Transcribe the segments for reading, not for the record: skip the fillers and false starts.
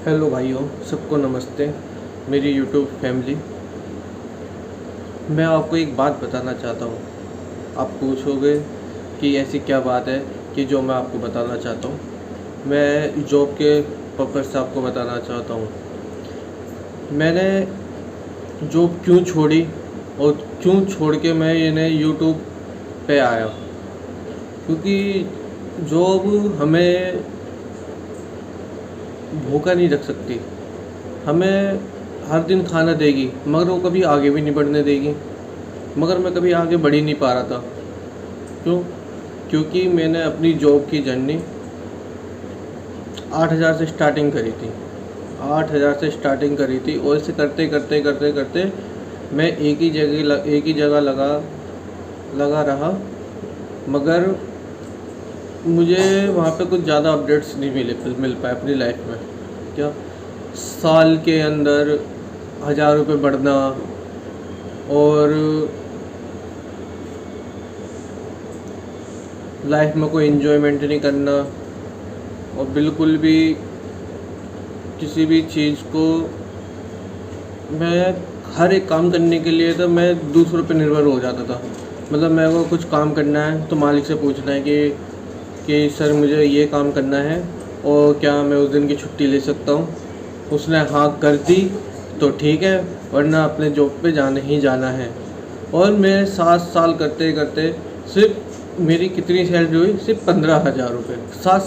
Hello भाइयों, सबको नमस्ते। मेरी यूट्यूब फैमिली, मैं आपको एक बात बताना चाहता हूँ। आप पूछोगे कि ऐसी क्या बात है कि जो मैं आपको बताना चाहता हूँ। मैं जॉब के पर्पज़ से आपको बताना चाहता हूँ। मैंने जॉब क्यों छोड़ी और क्यों छोड़ के मैं इन्हें यूट्यूब पे आया, क्योंकि जॉब हमें भूखा नहीं रख सकती। हमें हर दिन खाना देगी, मगर वो कभी आगे भी नहीं बढ़ने देगी। मगर मैं कभी आगे बढ़ ही नहीं पा रहा था। क्यों? क्योंकि मैंने अपनी जॉब की जर्नी 8,000 से स्टार्टिंग करी थी। 8,000 से स्टार्टिंग करी थी और इसे करते करते करते करते मैं एक ही जगह लगा रहा। मगर मुझे वहाँ पे कुछ ज़्यादा अपडेट्स नहीं मिल पाए अपनी लाइफ में। क्या साल के अंदर 1,000 रुपये बढ़ना और लाइफ में कोई इन्जॉयमेंट नहीं करना, और बिल्कुल भी किसी भी चीज़ को मैं हर एक काम करने के लिए तो मैं दूसरों पे निर्भर हो जाता था। मतलब मेरे को कुछ काम करना है तो मालिक से पूछना है कि सर मुझे ये काम करना है और क्या मैं उस दिन की छुट्टी ले सकता हूँ। उसने हाँ कर दी तो ठीक है, वरना अपने जॉब पे जाना ही जाना है। और मैं 7 साल करते करते सिर्फ मेरी कितनी सैलरी हुई? सिर्फ 15,000 रुपये। 7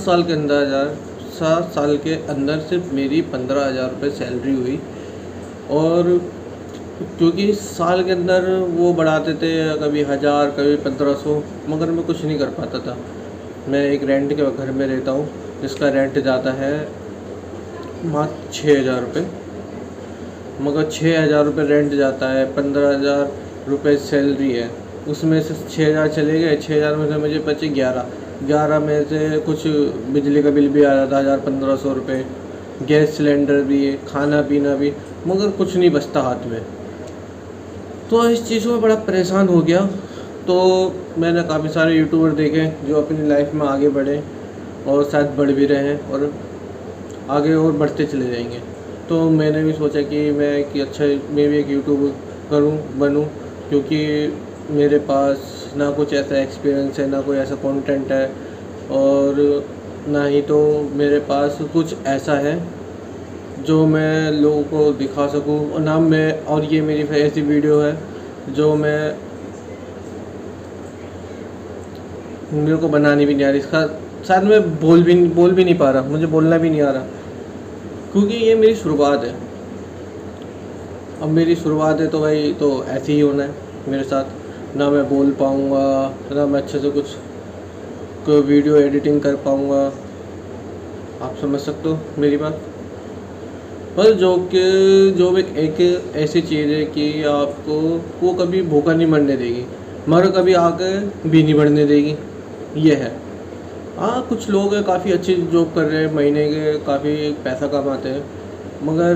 साल के अंदर सिर्फ मेरी 15,000 रुपये सैलरी हुई। और क्योंकि साल के अंदर वो बढ़ाते थे, कभी 1,000 कभी 1,500, मगर मैं कुछ नहीं कर पाता था। मैं एक रेंट के घर में रहता हूँ जिसका रेंट जाता है मात्र 6,000 रुपये। मगर 6,000 रुपये रेंट जाता है, 15,000 रुपये सैलरी है। उसमें से 6,000 चले गए, 6,000 में से मुझे बचे 11 में से कुछ बिजली का बिल भी आ जाता है 1,500 रुपये, गैस सिलेंडर भी, खाना पीना भी, मगर कुछ नहीं बचता हाथ में। तो इस चीज़ों में बड़ा परेशान हो गया। तो मैंने काफ़ी सारे यूट्यूबर देखे जो अपनी लाइफ में आगे बढ़े और शायद बढ़ भी रहे हैं और आगे और बढ़ते चले जाएंगे। तो मैंने भी सोचा कि मैं भी एक यूट्यूबर बनूं, क्योंकि मेरे पास ना कुछ ऐसा एक्सपीरियंस है, ना कोई ऐसा कंटेंट है, और ना ही तो मेरे पास कुछ ऐसा है जो मैं लोगों को दिखा सकूं, और ये मेरी ऐसी वीडियो है जो मेरे को बनानी भी नहीं आ रही। इसका शायद मैं बोल भी नहीं पा रहा, मुझे बोलना भी नहीं आ रहा, क्योंकि ये मेरी शुरुआत है। अब मेरी शुरुआत है तो भाई तो ऐसे ही होना है मेरे साथ। ना मैं बोल पाऊँगा, ना मैं अच्छे से कोई वीडियो एडिटिंग कर पाऊँगा। आप समझ सकते हो मेरी बात। पर जॉब एक ऐसी चीज़ है कि आपको वो कभी भूखा नहीं मरने देगी, मगर कभी आके भी नहीं बढ़ने देगी। ये है। हाँ, कुछ लोग हैं काफ़ी अच्छी जॉब कर रहे हैं, महीने के काफ़ी पैसा कमाते हैं, मगर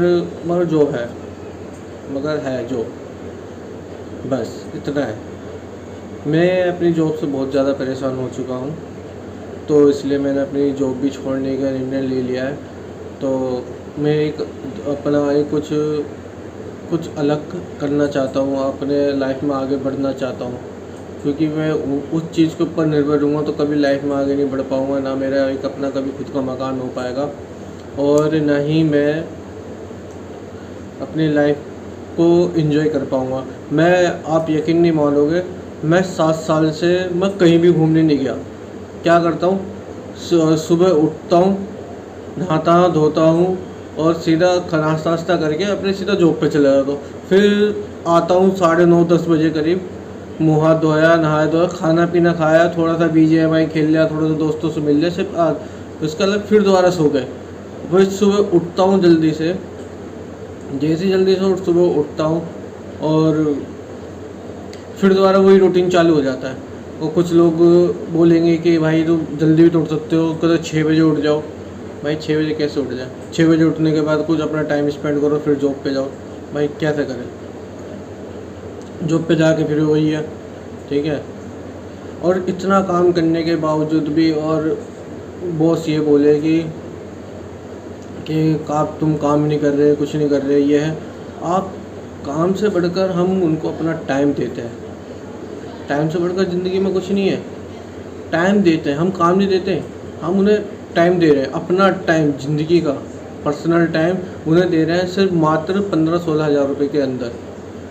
मगर है जॉब, बस इतना है। मैं अपनी जॉब से बहुत ज़्यादा परेशान हो चुका हूँ, तो इसलिए मैंने अपनी जॉब भी छोड़ने का निर्णय ले लिया है। तो मैं कुछ अलग करना चाहता हूँ, अपने लाइफ में आगे बढ़ना चाहता हूँ, क्योंकि मैं उस चीज़ के ऊपर निर्भर रहूँगा तो कभी लाइफ में आगे नहीं बढ़ पाऊँगा। ना मेरा एक अपना कभी खुद का मकान हो पाएगा, और ना ही मैं अपनी लाइफ को एंजॉय कर पाऊँगा। आप यकीन नहीं मानोगे, मैं 7 साल से मैं कहीं भी घूमने नहीं गया। क्या करता हूँ? सुबह उठता हूँ, नहाता धोता हूँ और सीधा नाश्ता वास्ता करके अपने सीधा जॉब पे चला जाता हूँ। फिर आता हूँ 9:30-10 बजे करीब, मुँह हाथ धोया, नहाया धोया, खाना पीना खाया, थोड़ा सा BGMI खेल लिया, थोड़ा सा दोस्तों से मिल लिया, सिर्फ उसके अलावा फिर दोबारा सो गए। फिर सुबह उठता हूँ जल्दी से सुबह उठता हूँ और फिर दोबारा वही रूटीन चालू हो जाता है। और कुछ लोग बोलेंगे कि भाई तुम जल्दी भी तो उठ सकते हो, कभी 6 बजे उठ जाओ। भाई 6 बजे कैसे उठ जाए? 6 बजे उठने के बाद कुछ अपना टाइम स्पेंड करो, फिर जॉब पे जाओ। भाई कैसे करें? जॉब पे जाके फिर वही है, ठीक है। और इतना काम करने के बावजूद भी और बॉस ये बोले कि आप तुम काम नहीं कर रहे, कुछ नहीं कर रहे, ये है। आप काम से बढ़कर हम उनको अपना टाइम देते हैं। टाइम से बढ़कर ज़िंदगी में कुछ नहीं है। टाइम देते हैं हम, काम नहीं देते, हम उन्हें टाइम दे रहे हैं, अपना टाइम, ज़िंदगी का पर्सनल टाइम उन्हें दे रहे हैं, सिर्फ मात्र 15-16 हज़ार रुपये के अंदर।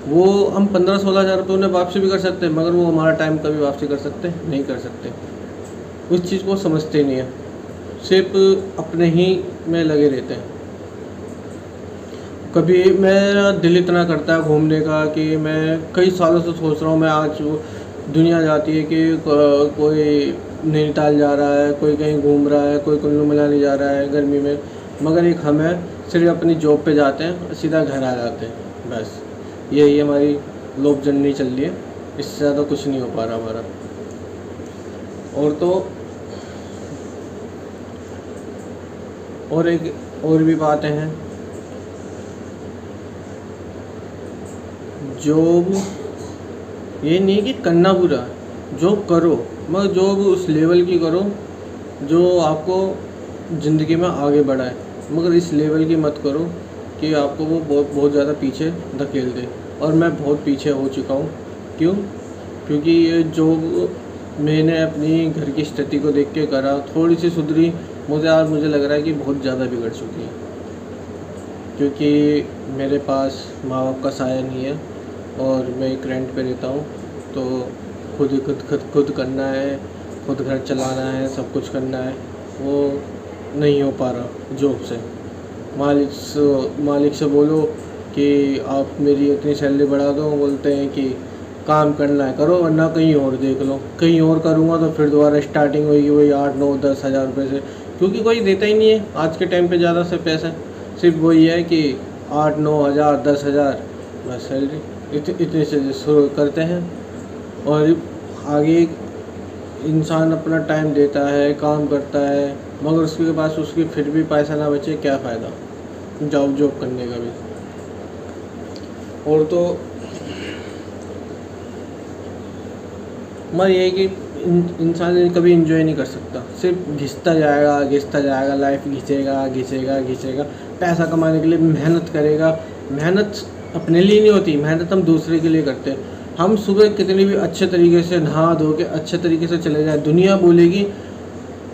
वो हम 15-16 हज़ार रुपये उन्हें वापसी भी कर सकते हैं, मगर वो हमारा टाइम कभी वापसी कर सकते हैं? नहीं कर सकते। उस चीज़ को समझते नहीं है, सिर्फ अपने ही में लगे रहते हैं। कभी मेरा दिल इतना करता है घूमने का कि मैं कई सालों से सोच रहा हूँ, मैं आज दुनिया जाती है कि कोई नैनीताल जा रहा है, कोई कहीं घूम रहा है, कोई कुल्लू मनाली जा रहा है गर्मी में, मगर एक हम है सिर्फ अपनी जॉब पे जाते हैं, सीधा घर आ जाते हैं। बस यही हमारी लोक जर्नी चल रही है, इससे ज़्यादा कुछ नहीं हो पा रहा हमारा। और भी बातें हैं। जॉब ये नहीं कि करना बुरा है, जॉब करो, मगर जॉब उस लेवल की करो जो आपको ज़िंदगी में आगे बढ़ाए, मगर इस लेवल की मत करो कि आपको वो बहुत ज़्यादा पीछे धकेल दे। और मैं बहुत पीछे हो चुका हूँ। क्यों? क्योंकि ये जॉब मैंने अपनी घर की स्थिति को देख के करा, थोड़ी सी सुधरी, मुझे लग रहा है कि बहुत ज़्यादा बिगड़ चुकी है। क्योंकि मेरे पास माँ बाप का साया नहीं है और मैं एक रेंट पे रहता हूँ, तो खुद करना है, खुद घर चलाना है, सब कुछ करना है, वो नहीं हो पा रहा जॉब से। मालिक से बोलो कि आप मेरी इतनी सैलरी बढ़ा दो, बोलते हैं कि काम करना है करो, वरना कहीं और देख लो। कहीं और करूँगा तो फिर दोबारा स्टार्टिंग होगी वही 8-9-10 हज़ार रुपये से, क्योंकि कोई देता ही नहीं है आज के टाइम पे ज़्यादा से पैसा। सिर्फ वही है कि 8-9 हज़ार 10 हज़ार बस सैलरी, इतने से शुरू करते हैं। और आगे इंसान अपना टाइम देता है, काम करता है, मगर उसके पास उसकी फिर भी पैसा ना बचे, क्या फ़ायदा जॉब करने का भी। और तो मगर ये है कि इंसान कभी इंजॉय नहीं कर सकता, सिर्फ घिसता जाएगा, लाइफ घिसेगा। पैसा कमाने के लिए मेहनत करेगा। मेहनत अपने लिए नहीं होती, मेहनत हम दूसरे के लिए करते हैं। हम सुबह कितनी भी अच्छे तरीके से नहा धो के अच्छे तरीके से चले जाए, दुनिया बोलेगी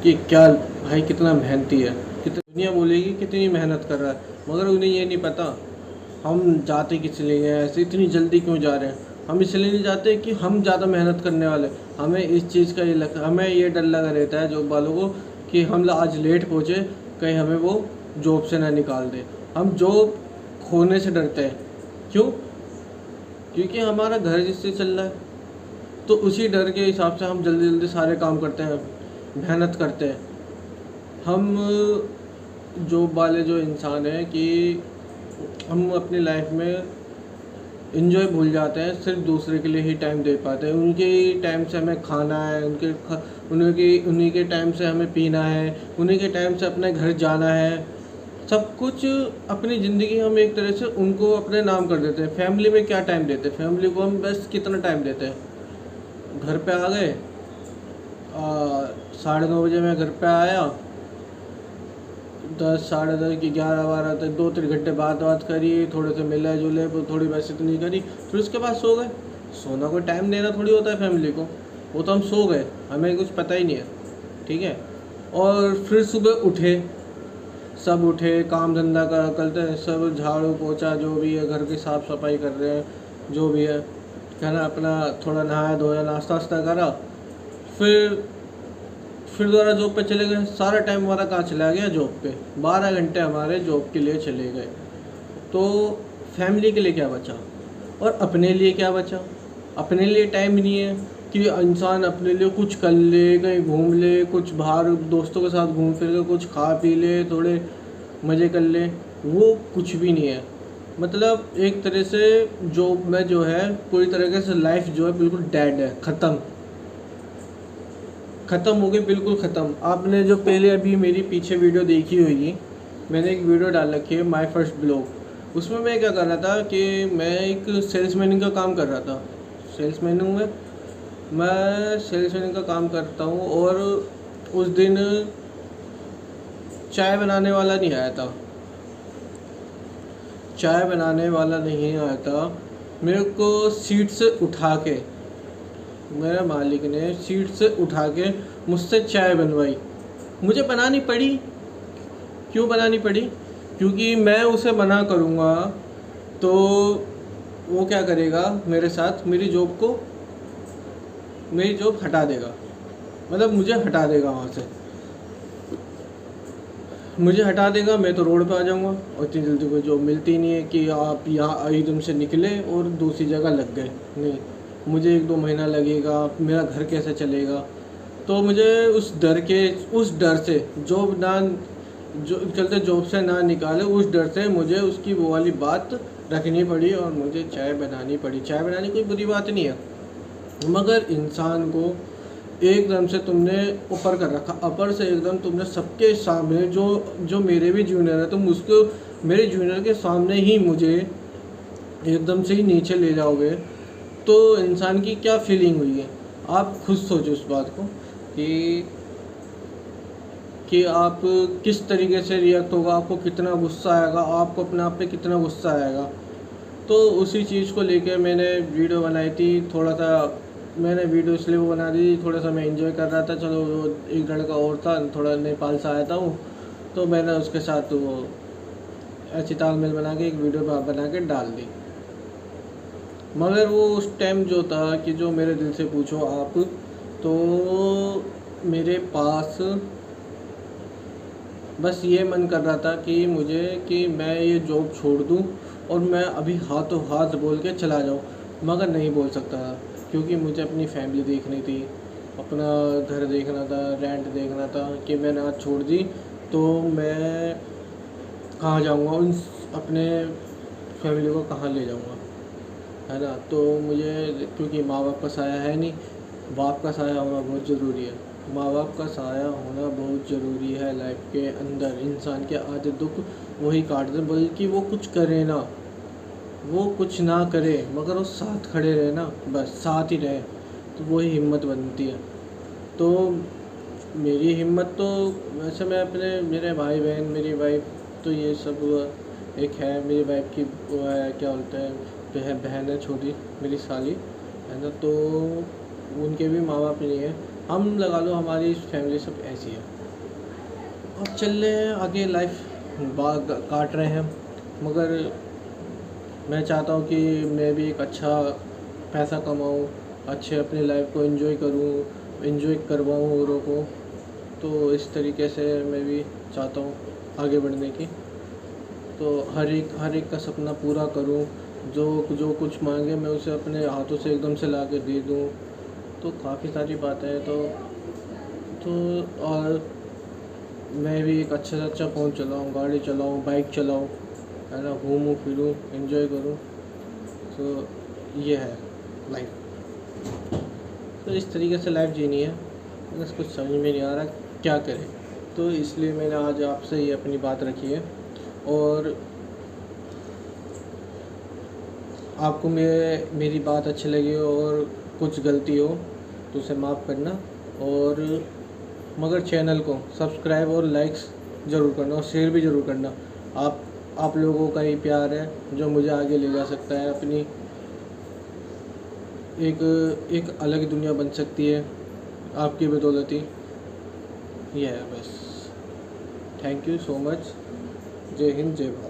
कि क्या भाई कितना मेहनती है, दुनिया बोलेगी कितनी मेहनत कर रहा है, मगर उन्हें ये नहीं पता हम जाते किस लिए हैं, ऐसे इतनी जल्दी क्यों जा रहे हैं। हम इसलिए नहीं जाते कि हम ज़्यादा मेहनत करने वाले, हमें इस चीज़ का हमें ये डर लगा रहता है जॉब वालों को कि हम आज लेट पहुँचे, कहीं हमें वो जॉब से ना निकाल दे। हम जॉब खोने से डरते हैं। क्यों? क्योंकि हमारा घर जिससे चल रहा है, तो उसी डर के हिसाब से हम जल्दी सारे काम करते हैं, मेहनत करते हैं। हम जॉब वाले जो इंसान हैं कि हम अपनी लाइफ में इन्जॉय भूल जाते हैं, सिर्फ दूसरे के लिए ही टाइम दे पाते हैं। उनके टाइम से हमें खाना है, उन्हीं के टाइम से हमें पीना है, उन्हीं के टाइम से अपने घर जाना है, सब कुछ अपनी ज़िंदगी हम एक तरह से उनको अपने नाम कर देते हैं। फैमिली में क्या टाइम देते हैं? फैमिली को हम बस कितना टाइम देते हैं? घर पे आ गए, 9:30 बजे मैं घर पे आया, 10 साढ़े 10 की 11-12 तक 2-3 घंटे बात करी, थोड़े से मिले जुले, थोड़ी बात इतनी करी, फिर उसके बाद सो गए। सोना कोई टाइम देना थोड़ी होता है फैमिली को, वो तो हम सो गए, हमें कुछ पता ही नहीं है, ठीक है। और फिर सुबह उठे, सब उठे, काम धंधा करते हैं, सब झाड़ू पोछा जो भी है, घर की साफ़ सफाई कर रहे हैं, जो भी है, खाना अपना थोड़ा नहाया धोया, नाश्ता वास्ता करा, फिर दोबारा जॉब पे चले गए। सारा टाइम हमारा कहाँ चला गया? जॉब पे। 12 घंटे हमारे जॉब के लिए चले गए। तो फैमिली के लिए क्या बचा और अपने लिए क्या बचा? अपने लिए टाइम नहीं है कि इंसान अपने लिए कुछ कर ले, कहीं घूम ले, कुछ बाहर दोस्तों के साथ घूम फिर ले, कुछ खा पी ले, थोड़े मज़े कर ले, वो कुछ भी नहीं है। मतलब एक तरह से जॉब में जो है पूरी तरीके से लाइफ जो है बिल्कुल डेड है, ख़त्म हो गई, बिल्कुल ख़त्म। आपने जो पहले अभी मेरी पीछे वीडियो देखी होगी, मैंने एक वीडियो डाल रखी है माय फर्स्ट ब्लॉग। उसमें मैं क्या कर रहा था कि मैं एक सेल्समैन का काम कर रहा था। मैं सेल्समैन का काम करता हूँ और उस दिन चाय बनाने वाला नहीं आया था। चाय बनाने वाला नहीं आता, मेरे को सीट से उठा के, मेरे मालिक ने सीट से उठा के मुझसे चाय बनवाई। मुझे बनानी पड़ी। क्यों बनानी पड़ी? क्योंकि मैं उसे मना करूँगा तो वो क्या करेगा मेरे साथ, मेरी जॉब हटा देगा, मतलब मुझे हटा देगा वहाँ से, मुझे हटा देगा। मैं तो रोड पे आ जाऊँगा और इतनी जल्दी कोई जॉब मिलती नहीं है कि आप यहाँ एकदम से निकले और दूसरी जगह लग गए। नहीं, मुझे 1-2 महीना लगेगा, मेरा घर कैसे चलेगा। तो मुझे उस डर से जॉब से ना निकाले, उस डर से मुझे उसकी वो वाली बात रखनी पड़ी और मुझे चाय बनानी पड़ी। चाय बनानी कोई बुरी बात नहीं है, मगर इंसान को एकदम से तुमने ऊपर कर रखा, अपर से एकदम तुमने सबके सामने, जो मेरे भी जूनियर है, तुम उसको मेरे जूनियर के सामने ही मुझे एकदम से ही नीचे ले जाओगे, तो इंसान की क्या फीलिंग हुई है। आप खुद सोचो उस बात को कि आप किस तरीके से रिएक्ट होगा, आपको कितना गुस्सा आएगा, आपको अपने आप पे कितना गुस्सा आएगा। तो उसी चीज़ को लेके मैंने वीडियो बनाई थी। थोड़ा सा मैंने वीडियो इसलिए वो बना दी, थोड़ा सा मैं एंजॉय कर रहा था। चलो, वो एक लड़का और था, थोड़ा नेपाल से आया था हूँ, तो मैंने उसके साथ वो ऐसी तालमेल बना के एक वीडियो बना के डाल दी। मगर वो उस टाइम जो था कि जो मेरे दिल से पूछो आप, तो मेरे पास बस ये मन कर रहा था कि मैं ये जॉब छोड़ दूं और मैं अभी हाथों हाथ बोल के चला जाऊं, मगर नहीं बोल सकता था क्योंकि मुझे अपनी फैमिली देखनी थी, अपना घर देखना था, रेंट देखना था। कि मैंने आज छोड़ दी तो मैं कहाँ जाऊंगा, उन अपने फैमिली को कहाँ ले जाऊंगा, है ना। तो मुझे, क्योंकि माँ बाप का साया है नहीं, बाप का साया होना बहुत ज़रूरी है। माँ बाप का साया होना बहुत ज़रूरी है लाइफ के अंदर। इंसान के आधे दुख वही काट दे, बल्कि वो कुछ करे ना, वो कुछ ना करे, मगर वो साथ खड़े रहे ना, बस साथ ही रहे, तो वही हिम्मत बनती है। तो मेरी हिम्मत तो वैसे मैं मेरे भाई बहन, मेरी वाइफ, तो ये सब एक है मेरी वाइफ की, वो है क्या बोलते हैं, बहन है छोटी, मेरी साली, है ना। तो उनके भी माँ बाप नहीं है, हम लगा लो हमारी फैमिली सब ऐसी है। अब चल रहे हैं आगे, लाइफ काट रहे हैं, मगर मैं चाहता हूँ कि मैं भी एक अच्छा पैसा कमाऊँ, अच्छे अपनी लाइफ को एंजॉय करवाऊँ औरों को। तो इस तरीके से मैं भी चाहता हूँ आगे बढ़ने की। तो हर एक का सपना पूरा करूँ, जो कुछ मांगे मैं उसे अपने हाथों से एकदम से ला के दे दूँ। तो काफ़ी सारी बातें हैं। तो और मैं भी एक अच्छा से अच्छा फ़ोन चलाऊँ, गाड़ी चलाऊँ, बाइक चलाऊँ, है ना, घूमूँ फिरूँ, एंजॉय करूँ। तो ये है लाइफ। तो इस तरीके से लाइफ जीनी है, बस कुछ समझ में नहीं आ रहा क्या करें। तो इसलिए मैंने आज आपसे ये अपनी बात रखी है। और आपको मेरी बात अच्छी लगी और कुछ गलती हो तो उसे माफ़ करना, और मगर चैनल को सब्सक्राइब और लाइक्स ज़रूर करना और शेयर भी ज़रूर करना। आप लोगों का ही प्यार है जो मुझे आगे ले जा सकता है, अपनी एक अलग दुनिया बन सकती है आपकी बदौलत ही। ये है बस। Thank you so much. जय हिंद, जय भारत।